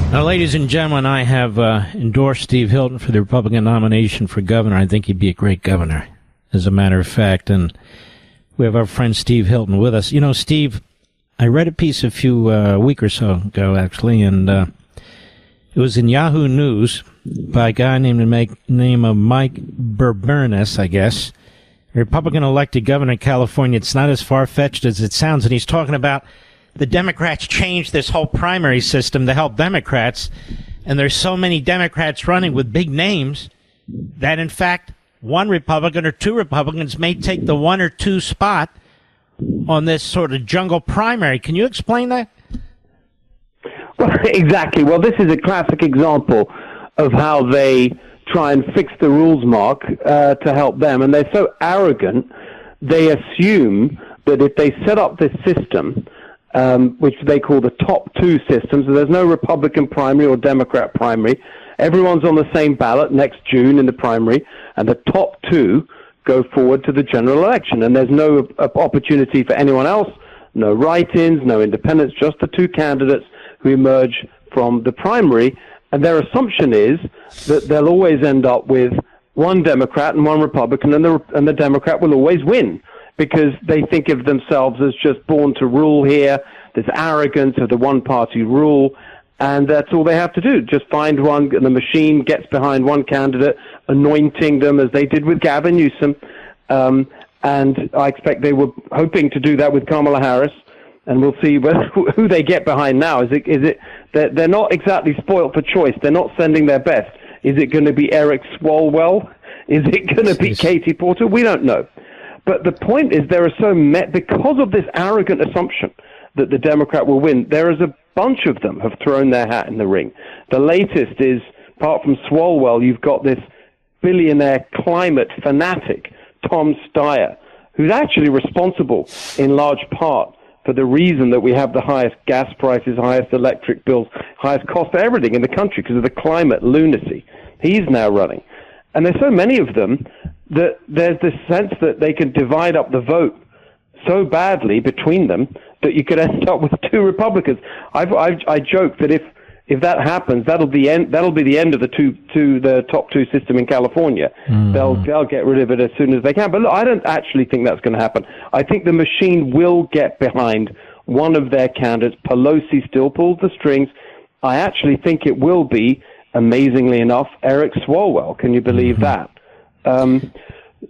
Now, ladies and gentlemen, I have endorsed Steve Hilton for the Republican nomination for governor. I think he'd be a great governor, as a matter of fact. And we have our friend Steve Hilton with us. You know, Steve, I read a piece a week or so ago, actually, and it was in Yahoo News by a guy named Mike Burbernis, I guess, a Republican elected governor of California. It's not as far-fetched as it sounds, and he's talking about the Democrats changed this whole primary system to help Democrats, and there's so many Democrats running with big names that, in fact, one Republican or two Republicans may take the 1 or 2 spot on this sort of jungle primary. Can you explain that? Well, exactly. Well, this is a classic example of how they try and fix the rules, Mark, to help them. And they're so arrogant, they assume that if they set up this system, which they call the top 2 system, so there's no Republican primary or Democrat primary, everyone's on the same ballot next June in the primary, and the top 2 go forward to the general election. And there's no opportunity for anyone else, no write-ins, no independents, just the 2 candidates who emerge from the primary. And their assumption is that they'll always end up with one Democrat and one Republican, and the Democrat will always win, because they think of themselves as just born to rule here, this arrogance of the one-party rule, and that's all they have to do. Just find one, and the machine gets behind one candidate, anointing them, as they did with Gavin Newsom. And I expect they were hoping to do that with Kamala Harris, and we'll see who they get behind now. Is it they're not exactly spoilt for choice. They're not sending their best. Is it going to be Eric Swalwell? Is it going to be Katie Porter? We don't know. But the point is, there are because of this arrogant assumption that the Democrat will win, there is a bunch of them have thrown their hat in the ring. The latest is, apart from Swalwell, you've got this billionaire climate fanatic, Tom Steyer, who's actually responsible in large part for the reason that we have the highest gas prices, highest electric bills, highest cost for everything in the country because of the climate lunacy. He's now running. And there's so many of them that there's this sense that they can divide up the vote so badly between them that you could end up with 2 Republicans. I joke that if that happens, that'll be the end of the top 2 system in California. They'll get rid of it as soon as they can. But look, I don't actually think that's going to happen. I think the machine will get behind one of their candidates. Pelosi still pulls the strings. I actually think it will be, amazingly enough, Eric Swalwell. Can you believe that?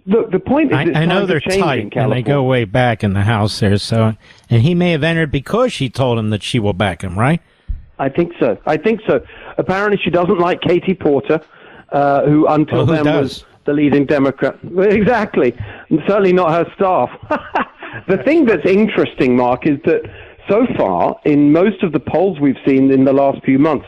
Look, the point is, I know they're tight, and they go way back in the House there. So, and he may have entered because she told him that she will back him, right? I think so. Apparently, she doesn't like Katie Porter, who until then was the leading Democrat. Exactly, and certainly not her staff. The thing that's interesting, Mark, is that so far, in most of the polls we've seen in the last few months,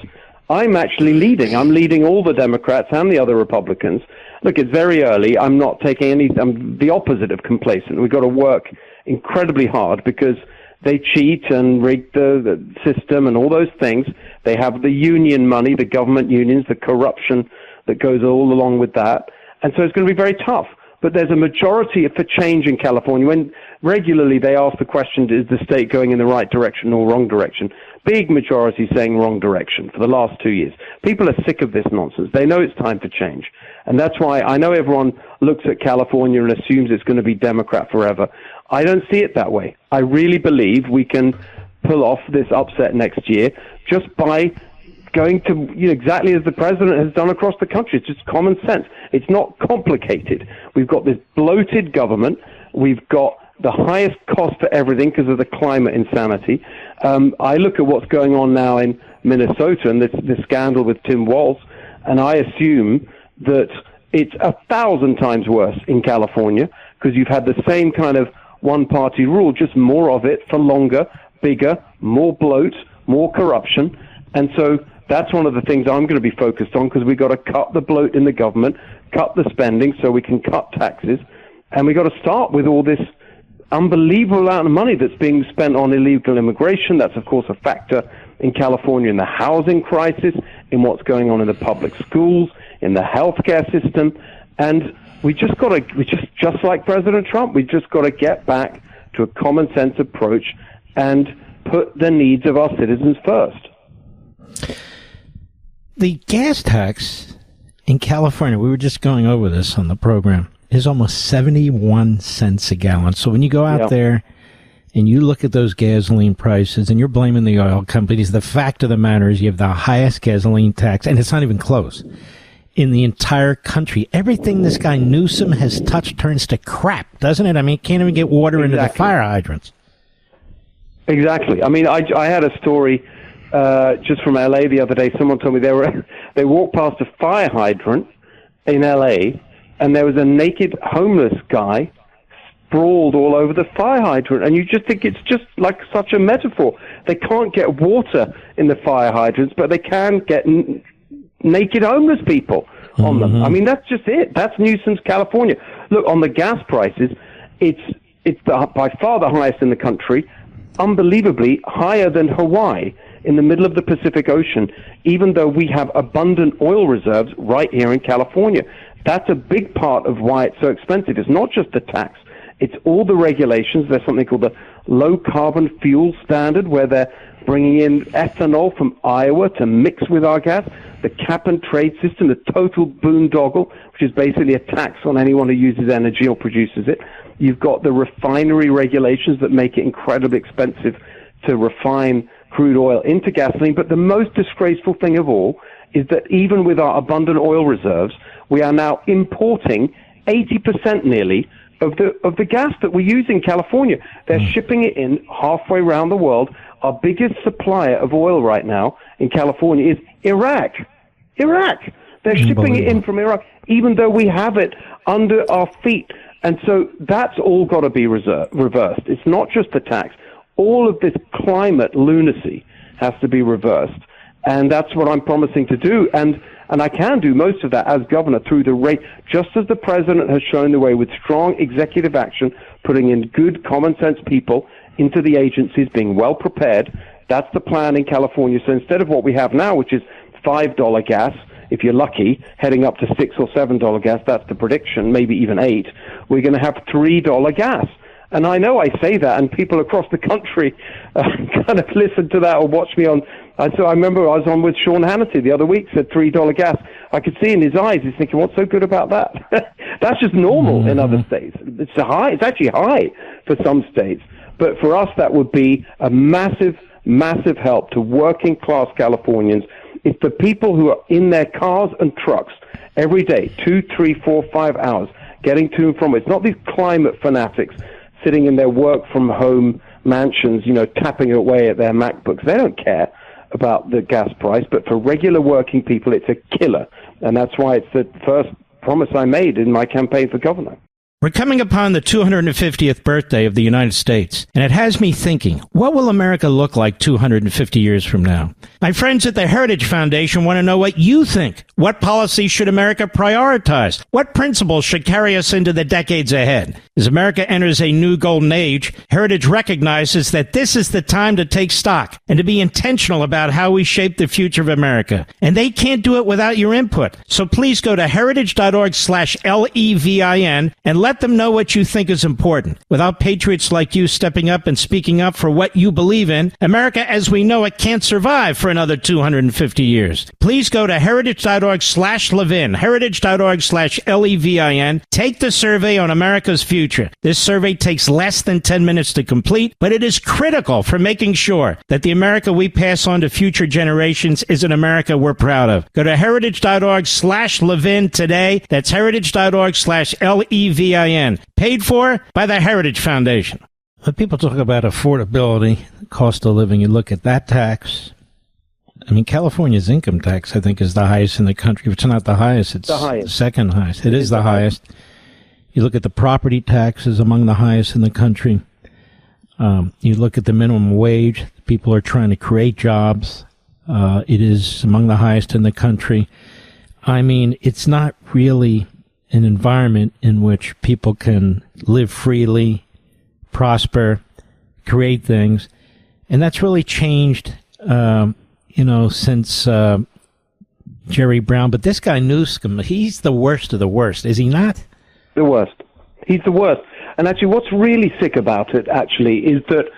I'm actually leading. I'm leading all the Democrats and the other Republicans. Look, it's very early. I'm not taking I'm the opposite of complacent. We've got to work incredibly hard because they cheat and rig the system and all those things. They have the union money, the government unions, the corruption that goes all along with that. And so it's going to be very tough. But there's a majority for change in California. When regularly they ask the question, is the state going in the right direction or wrong direction? Big majority saying wrong direction for the last 2 years. People are sick of this nonsense. They know it's time for change. And that's why I know everyone looks at California and assumes it's going to be Democrat forever. I don't see it that way. I really believe we can pull off this upset next year just by going to exactly as the president has done across the country. It's just common sense. It's not complicated. We've got this bloated government. We've got the highest cost for everything because of the climate insanity. I look at what's going on now in Minnesota and this scandal with Tim Walz, and I assume that it's 1,000 times worse in California because you've had the same kind of one-party rule, just more of it for longer, bigger, more bloat, more corruption. And so that's one of the things I'm going to be focused on because we've got to cut the bloat in the government, cut the spending so we can cut taxes, and we've got to start with all this unbelievable amount of money that's being spent on illegal immigration. That's, of course, a factor in California in the housing crisis, in what's going on in the public schools, in the healthcare system. And we just got to, just like President Trump, we just got to get back to a common sense approach and put the needs of our citizens first. The gas tax in California, we were just going over this on the program, is almost 71 cents a gallon. So when you go out there and you look at those gasoline prices and you're blaming the oil companies, the fact of the matter is you have the highest gasoline tax, and it's not even close, in the entire country. Everything this guy Newsom has touched turns to crap, doesn't it? I mean, can't even get water into the fire hydrants. Exactly. I mean, I had a story just from LA the other day. Someone told me they walked past a fire hydrant in LA, and there was a naked homeless guy sprawled all over the fire hydrant. And you just think it's just like such a metaphor. They can't get water in the fire hydrants, but they can get naked homeless people on them. I mean, that's just it. That's Newsom's California. Look, on the gas prices, it's by far the highest in the country, unbelievably higher than Hawaii in the middle of the Pacific Ocean, even though we have abundant oil reserves right here in California. That's a big part of why it's so expensive. It's not just the tax. It's all the regulations. There's something called the low carbon fuel standard, where they're bringing in ethanol from Iowa to mix with our gas. The cap and trade system, the total boondoggle, which is basically a tax on anyone who uses energy or produces it. You've got the refinery regulations that make it incredibly expensive to refine crude oil into gasoline. But the most disgraceful thing of all is that even with our abundant oil reserves, we are now importing 80% nearly of the gas that we use in California. They're shipping it in halfway around the world. Our biggest supplier of oil right now in California is Iraq. They're shipping it in from Iraq, even though we have it under our feet. And so that's all got to be reversed. It's not just the tax. All of this climate lunacy has to be reversed. And that's what I'm promising to do. And I can do most of that as governor through the rate, just as the president has shown the way with strong executive action, putting in good common sense people into the agencies, being well prepared. That's the plan in California. So instead of what we have now, which is $5 gas, if you're lucky, heading up to $6 or $7 gas, that's the prediction, maybe even $8, we're going to have $3 gas. And I know I say that, and people across the country kind of listen to that or watch me on. So I remember I was on with Sean Hannity the other week, said $3 gas. I could see in his eyes, he's thinking, what's so good about that? That's just normal in other states. It's actually high for some states. But for us, that would be a massive, massive help to working class Californians. It's the people who are in their cars and trucks every day, 2, 3, 4, 5 hours, getting to and from it. It's not these climate fanatics sitting in their work-from-home mansions, tapping away at their MacBooks. They don't care about the gas price, but for regular working people, it's a killer. And that's why it's the first promise I made in my campaign for governor. We're coming upon the 250th birthday of the United States, and it has me thinking, what will America look like 250 years from now? My friends at the Heritage Foundation want to know what you think. What policies should America prioritize? What principles should carry us into the decades ahead? As America enters a new golden age, Heritage recognizes that this is the time to take stock and to be intentional about how we shape the future of America. And they can't do it without your input. So please go to heritage.org/LEVIN and let them know what you think is important. Without patriots like you stepping up and speaking up for what you believe in, America as we know it can't survive for another 250 years. Please go to heritage.org/Levin, heritage.org/LEVIN. Take the survey on America's future. This survey takes less than 10 minutes to complete, but it is critical for making sure that the America we pass on to future generations is an America we're proud of. Go to heritage.org/Levin today. That's heritage.org/LEVIN. Paid for by the Heritage Foundation. When people talk about affordability, cost of living, you look at that tax. I mean, California's income tax, I think, is the highest in the country. If it's not the highest, it's the second highest. It is the highest. You look at the property taxes, among the highest in the country. You look at the minimum wage. People are trying to create jobs. It is among the highest in the country. I mean, it's not really an environment in which people can live freely, prosper, create things. And that's really changed, since Jerry Brown. But this guy Newsom, he's the worst of the worst, is he not? The worst. He's the worst. And actually, what's really sick about it, actually, is that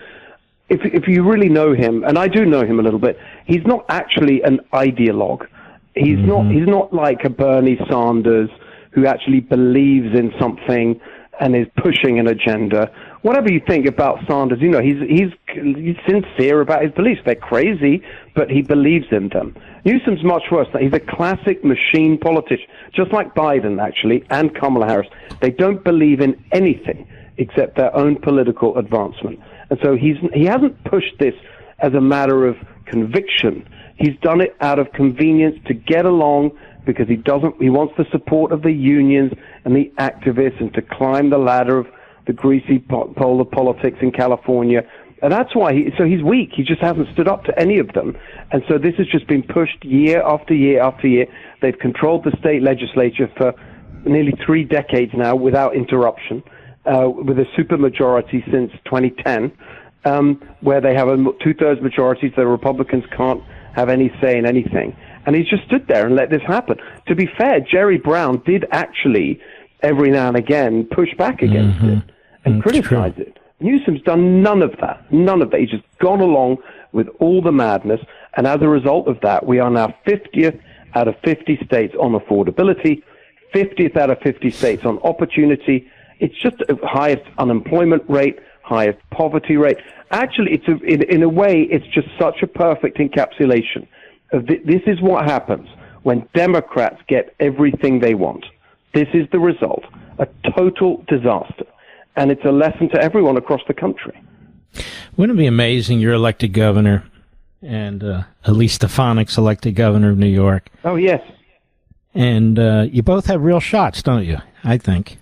if you really know him, and I do know him a little bit, he's not actually an ideologue. He's not like a Bernie Sanders who actually believes in something and is pushing an agenda. Whatever you think about Sanders, he's sincere about his beliefs. They're crazy, but he believes in them. Newsom's much worse. He's a classic machine politician, just like Biden, actually, and Kamala Harris. They don't believe in anything except their own political advancement. And so he hasn't pushed this as a matter of conviction. He's done it out of convenience to get along, because he wants the support of the unions and the activists, and to climb the ladder of the greasy pole of politics in California. And that's why he's weak. He just hasn't stood up to any of them. And so this has just been pushed year after year after year. They've controlled the state legislature for nearly 3 decades now without interruption, with a supermajority since 2010, where they have a 2/3 majority, so the Republicans can't have any say in anything. And he's just stood there and let this happen. To be fair, Jerry Brown did actually, every now and again, push back against it and criticize it. Newsom's done none of that. None of that. He's just gone along with all the madness. And as a result of that, we are now 50th out of 50 states on affordability, 50th out of 50 states on opportunity. It's just the highest unemployment rate, highest poverty rate. Actually, in a way, it's just such a perfect encapsulation. This is what happens when Democrats get everything they want. This is the result, a total disaster. And it's a lesson to everyone across the country. Wouldn't it be amazing you're elected governor, and Elise Stefanik's elected governor of New York? Oh, yes. And you both have real shots, don't you, I think?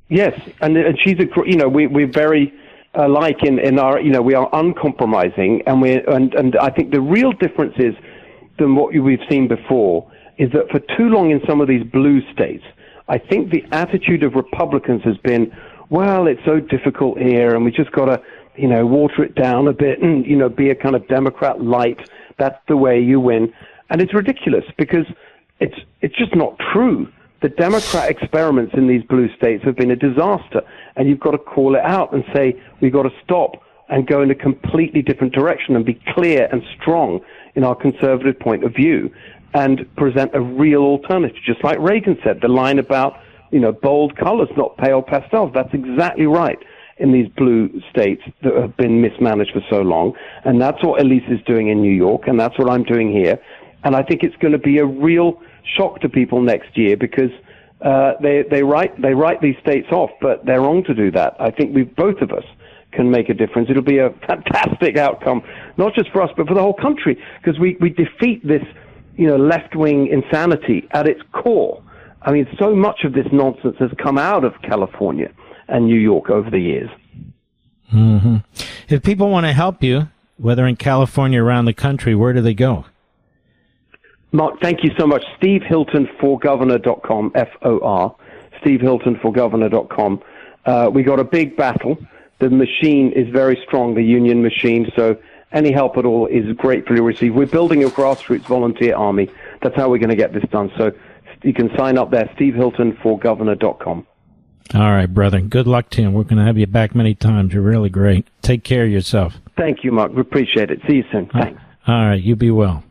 Yes, and she's we're very alike in our, we are uncompromising, and I think the real difference is than what we've seen before is that for too long in some of these blue states, I think the attitude of Republicans has been, well, it's so difficult here, and we just got to, water it down a bit and, be a kind of Democrat light. That's the way you win. And it's ridiculous, because it's just not true. The Democrat experiments in these blue states have been a disaster, and you've got to call it out and say, we've got to stop and go in a completely different direction and be clear and strong in our conservative point of view and present a real alternative. Just like Reagan said, the line about, bold colors, not pale pastels. That's exactly right in these blue states that have been mismanaged for so long. And that's what Elise is doing in New York, and that's what I'm doing here. And I think it's going to be a real shock to people next year, because they write these states off, but they're wrong to do that. I think both of us can make a difference. It'll be a fantastic outcome, not just for us, but for the whole country, because we defeat this, left-wing insanity at its core. I mean, so much of this nonsense has come out of California and New York over the years. Mm-hmm. If people want to help you, whether in California or around the country, where do they go? Mark, thank you so much. SteveHiltonforGovernor.com, F-O-R, SteveHiltonforGovernor.com. We got a big battle. The machine is very strong, the union machine, so any help at all is gratefully received. We're building a grassroots volunteer army. That's how we're going to get this done. So you can sign up there, SteveHiltonforGovernor.com. All right, brother. Good luck to you. We're going to have you back many times. You're really great. Take care of yourself. Thank you, Mark. We appreciate it. See you soon. Thanks. All right. You be well.